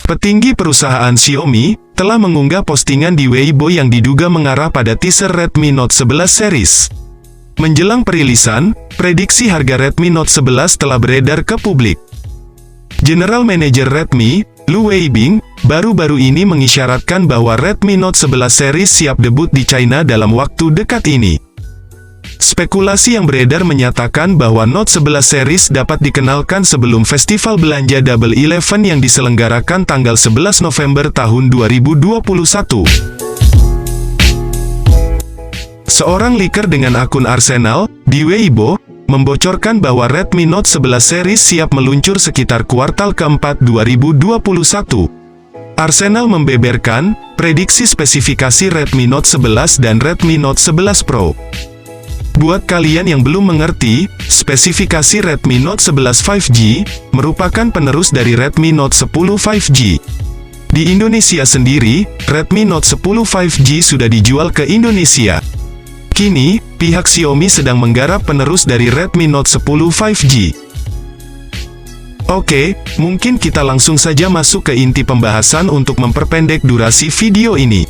Petinggi perusahaan Xiaomi telah mengunggah postingan di Weibo yang diduga mengarah pada teaser Redmi Note 11 series. Menjelang perilisan, prediksi harga Redmi Note 11 telah beredar ke publik. General Manager Redmi, Lu Weibing, baru-baru ini mengisyaratkan bahwa Redmi Note 11 series siap debut di China dalam waktu dekat ini. Spekulasi yang beredar menyatakan bahwa Note 11 series dapat dikenalkan sebelum festival belanja Double 11 yang diselenggarakan tanggal 11 November tahun 2021. Seorang leaker dengan akun Arsenal di Weibo membocorkan bahwa Redmi Note 11 series siap meluncur sekitar kuartal keempat 2021. Arsenal membeberkan prediksi spesifikasi Redmi Note 11 dan Redmi Note 11 Pro. Buat kalian yang belum mengerti, spesifikasi Redmi Note 11 5G merupakan penerus dari Redmi Note 10 5G. Di Indonesia sendiri, Redmi Note 10 5G sudah dijual ke Indonesia. Kini, pihak Xiaomi sedang menggarap penerus dari Redmi Note 10 5G. Oke, mungkin kita langsung saja masuk ke inti pembahasan untuk memperpendek durasi video ini.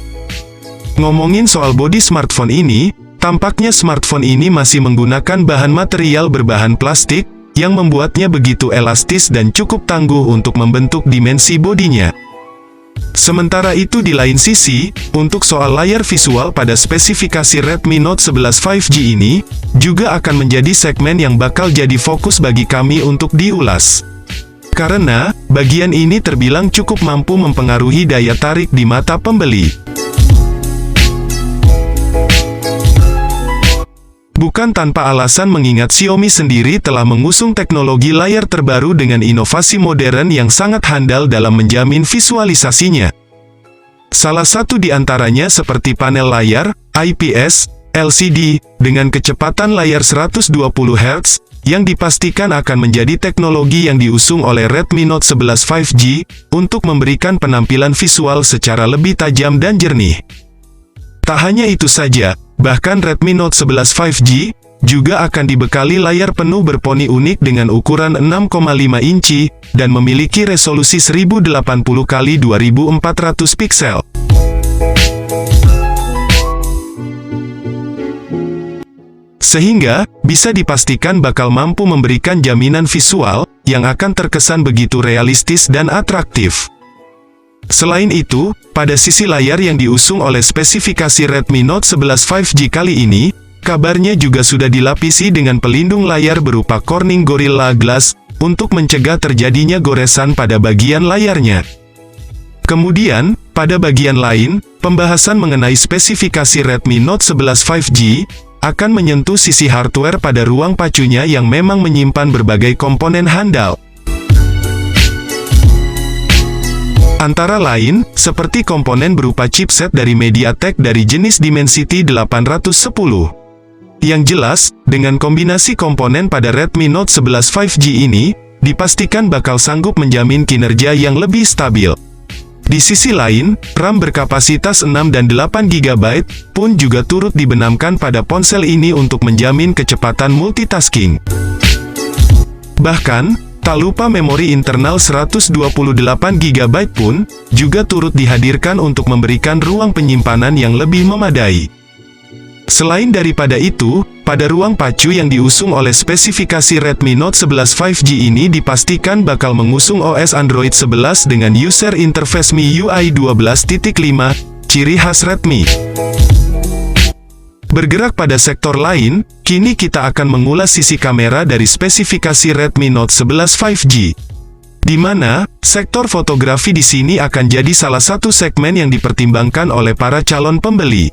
Ngomongin soal bodi smartphone ini, tampaknya smartphone ini masih menggunakan bahan material berbahan plastik, yang membuatnya begitu elastis dan cukup tangguh untuk membentuk dimensi bodinya. Sementara itu di lain sisi, untuk soal layar visual pada spesifikasi Redmi Note 11 5G ini, juga akan menjadi segmen yang bakal jadi fokus bagi kami untuk diulas. Karena, bagian ini terbilang cukup mampu mempengaruhi daya tarik di mata pembeli. Bukan tanpa alasan mengingat Xiaomi sendiri telah mengusung teknologi layar terbaru dengan inovasi modern yang sangat handal dalam menjamin visualisasinya. Salah satu di antaranya seperti panel layar, IPS, LCD, dengan kecepatan layar 120 Hz, yang dipastikan akan menjadi teknologi yang diusung oleh Redmi Note 11 5G, untuk memberikan penampilan visual secara lebih tajam dan jernih. Tak hanya itu saja, bahkan Redmi Note 11 5G juga akan dibekali layar penuh berponi unik dengan ukuran 6,5 inci dan memiliki resolusi 1080x2400 piksel. Sehingga bisa dipastikan bakal mampu memberikan jaminan visual yang akan terkesan begitu realistis dan atraktif. Selain itu, pada sisi layar yang diusung oleh spesifikasi Redmi Note 11 5G kali ini, kabarnya juga sudah dilapisi dengan pelindung layar berupa Corning Gorilla Glass, untuk mencegah terjadinya goresan pada bagian layarnya. Kemudian, pada bagian lain, pembahasan mengenai spesifikasi Redmi Note 11 5G, akan menyentuh sisi hardware pada ruang pacunya yang memang menyimpan berbagai komponen handal. Antara lain, seperti komponen berupa chipset dari MediaTek dari jenis Dimensity 810. Yang jelas, dengan kombinasi komponen pada Redmi Note 11 5G ini, dipastikan bakal sanggup menjamin kinerja yang lebih stabil. Di sisi lain, RAM berkapasitas 6 dan 8 GB pun juga turut dibenamkan pada ponsel ini untuk menjamin kecepatan multitasking. Bahkan, tak lupa memori internal 128 GB pun juga turut dihadirkan untuk memberikan ruang penyimpanan yang lebih memadai. Selain daripada itu, pada ruang pacu yang diusung oleh spesifikasi Redmi Note 11 5G ini dipastikan bakal mengusung OS Android 11 dengan user interface MIUI 12.5, ciri khas Redmi. Bergerak pada sektor lain, kini kita akan mengulas sisi kamera dari spesifikasi Redmi Note 11 5G. Di mana, sektor fotografi di sini akan jadi salah satu segmen yang dipertimbangkan oleh para calon pembeli.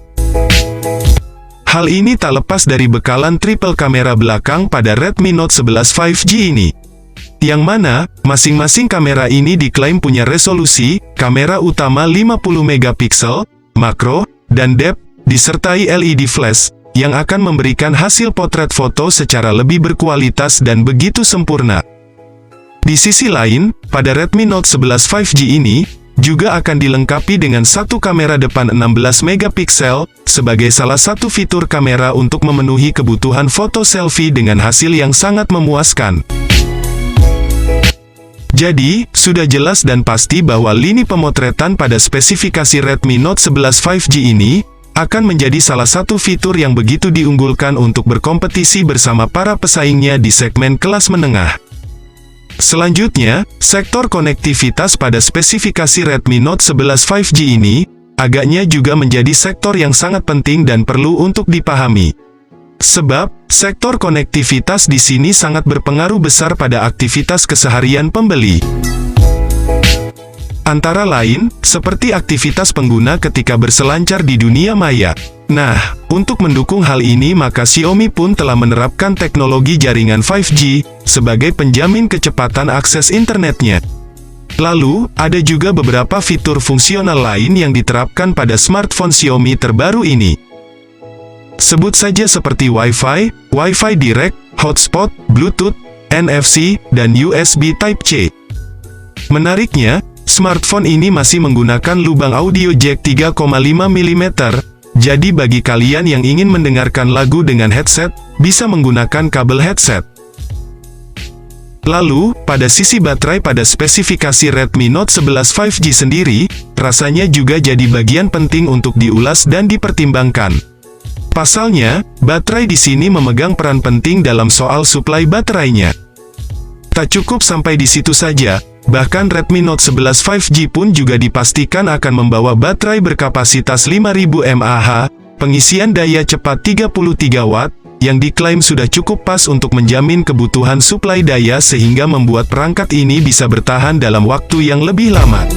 Hal ini tak lepas dari bekalan triple kamera belakang pada Redmi Note 11 5G ini. Yang mana, masing-masing kamera ini diklaim punya resolusi, kamera utama 50 megapiksel, makro, dan depth, disertai LED flash, yang akan memberikan hasil potret foto secara lebih berkualitas dan begitu sempurna. Di sisi lain, pada Redmi Note 11 5G ini, juga akan dilengkapi dengan satu kamera depan 16 megapiksel, sebagai salah satu fitur kamera untuk memenuhi kebutuhan foto selfie dengan hasil yang sangat memuaskan. Jadi, sudah jelas dan pasti bahwa lini pemotretan pada spesifikasi Redmi Note 11 5G ini akan menjadi salah satu fitur yang begitu diunggulkan untuk berkompetisi bersama para pesaingnya di segmen kelas menengah. Selanjutnya, sektor konektivitas pada spesifikasi Redmi Note 11 5G ini agaknya juga menjadi sektor yang sangat penting dan perlu untuk dipahami. Sebab, sektor konektivitas di sini sangat berpengaruh besar pada aktivitas keseharian pembeli. Antara lain, seperti aktivitas pengguna ketika berselancar di dunia maya. Nah, untuk mendukung hal ini maka Xiaomi pun telah menerapkan teknologi jaringan 5G sebagai penjamin kecepatan akses internetnya. Lalu, ada juga beberapa fitur fungsional lain yang diterapkan pada smartphone Xiaomi terbaru ini. Sebut saja seperti Wi-Fi, Wi-Fi Direct, Hotspot, Bluetooth, NFC, dan USB Type-C. Menariknya, smartphone ini masih menggunakan lubang audio jack 3,5 mm, jadi bagi kalian yang ingin mendengarkan lagu dengan headset, bisa menggunakan kabel headset. Lalu, pada sisi baterai pada spesifikasi Redmi Note 11 5G sendiri, rasanya juga jadi bagian penting untuk diulas dan dipertimbangkan. Pasalnya, baterai di sini memegang peran penting dalam soal suplai baterainya. Tak cukup sampai di situ saja, bahkan Redmi Note 11 5G pun juga dipastikan akan membawa baterai berkapasitas 5000 mAh, pengisian daya cepat 33 Watt, yang diklaim sudah cukup pas untuk menjamin kebutuhan suplai daya sehingga membuat perangkat ini bisa bertahan dalam waktu yang lebih lama.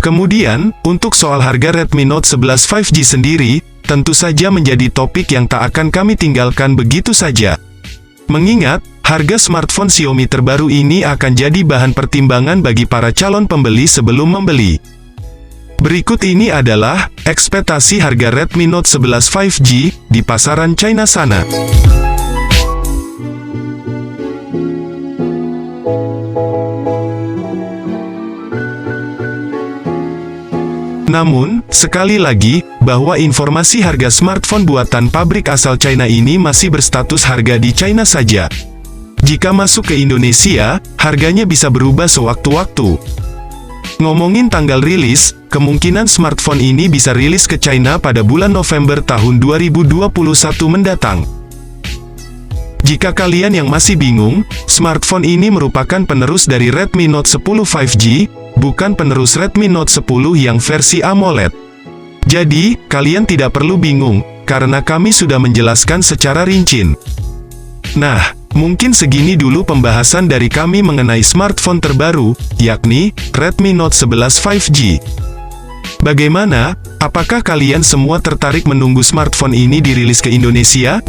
Kemudian, untuk soal harga Redmi Note 11 5G sendiri, tentu saja menjadi topik yang tak akan kami tinggalkan begitu saja. Mengingat, harga smartphone Xiaomi terbaru ini akan jadi bahan pertimbangan bagi para calon pembeli sebelum membeli. Berikut ini adalah ekspektasi harga Redmi Note 11 5G di pasaran China sana. Namun, sekali lagi, bahwa informasi harga smartphone buatan pabrik asal China ini masih berstatus harga di China saja. Jika masuk ke Indonesia, harganya bisa berubah sewaktu-waktu. Ngomongin tanggal rilis, kemungkinan smartphone ini bisa rilis ke China pada bulan November tahun 2021 mendatang. Jika kalian yang masih bingung, smartphone ini merupakan penerus dari Redmi Note 10 5G, bukan penerus Redmi Note 10 yang versi AMOLED. Jadi, kalian tidak perlu bingung, karena kami sudah menjelaskan secara rinci. Nah, mungkin segini dulu pembahasan dari kami mengenai smartphone terbaru, yakni Redmi Note 11 5G. Bagaimana? Apakah kalian semua tertarik menunggu smartphone ini dirilis ke Indonesia?